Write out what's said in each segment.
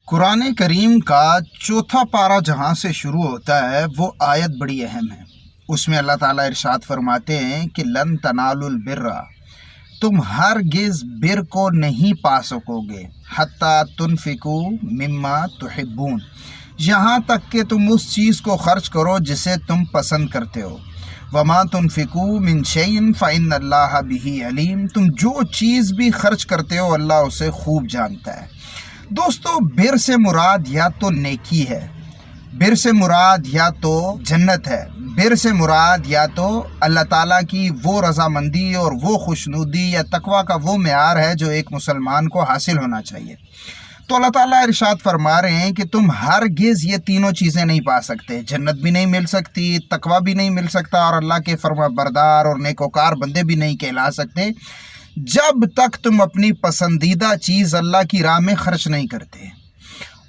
قرآن کریم کا چوتھا پارہ جہاں سے شروع ہوتا ہے وہ آیت بڑی اہم ہے۔ اس میں اللہ تعالیٰ ارشاد فرماتے ہیں کہ لن تنالوا البر، تم ہرگز بر کو نہیں پا سکو گے حتیٰ تنفقوا مما تحبون، یہاں تک کہ تم اس چیز کو خرچ کرو جسے تم پسند کرتے ہو۔ وما تنفقوا من شیء فإن اللہ بہ علیم، تم جو چیز بھی خرچ کرتے ہو اللہ اسے خوب جانتا ہے۔ دوستو، بر سے مراد یا تو نیکی ہے، بر سے مراد یا تو جنت ہے، بر سے مراد یا تو اللہ تعالیٰ کی وہ رضامندی اور وہ خوشنودی یا تقویٰ کا وہ معیار ہے جو ایک مسلمان کو حاصل ہونا چاہیے۔ تو اللہ تعالیٰ ارشاد فرما رہے ہیں کہ تم ہرگز یہ تینوں چیزیں نہیں پا سکتے، جنت بھی نہیں مل سکتی، تقویٰ بھی نہیں مل سکتا، اور اللہ کے فرما بردار اور نیکوکار بندے بھی نہیں کہلا سکتے جب تک تم اپنی پسندیدہ چیز اللہ کی راہ میں خرچ نہیں کرتے۔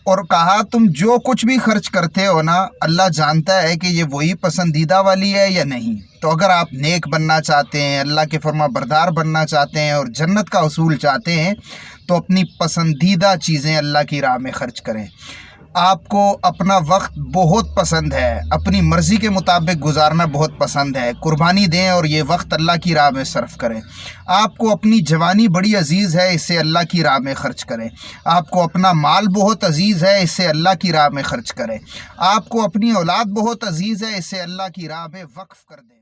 اور کہا تم جو کچھ بھی خرچ کرتے ہو نا، اللہ جانتا ہے کہ یہ وہی پسندیدہ والی ہے یا نہیں۔ تو اگر آپ نیک بننا چاہتے ہیں، اللہ کے فرما بردار بننا چاہتے ہیں اور جنت کا حصول چاہتے ہیں تو اپنی پسندیدہ چیزیں اللہ کی راہ میں خرچ کریں۔ آپ کو اپنا وقت بہت پسند ہے، اپنی مرضی کے مطابق گزارنا بہت پسند ہے، قربانی دیں اور یہ وقت اللہ کی راہ میں صرف کریں۔ آپ کو اپنی جوانی بڑی عزیز ہے، اسے اللہ کی راہ میں خرچ کریں۔ آپ کو اپنا مال بہت عزیز ہے، اسے اللہ کی راہ میں خرچ کریں۔ آپ کو اپنی اولاد بہت عزیز ہے، اسے اللہ کی راہ میں وقف کر دیں۔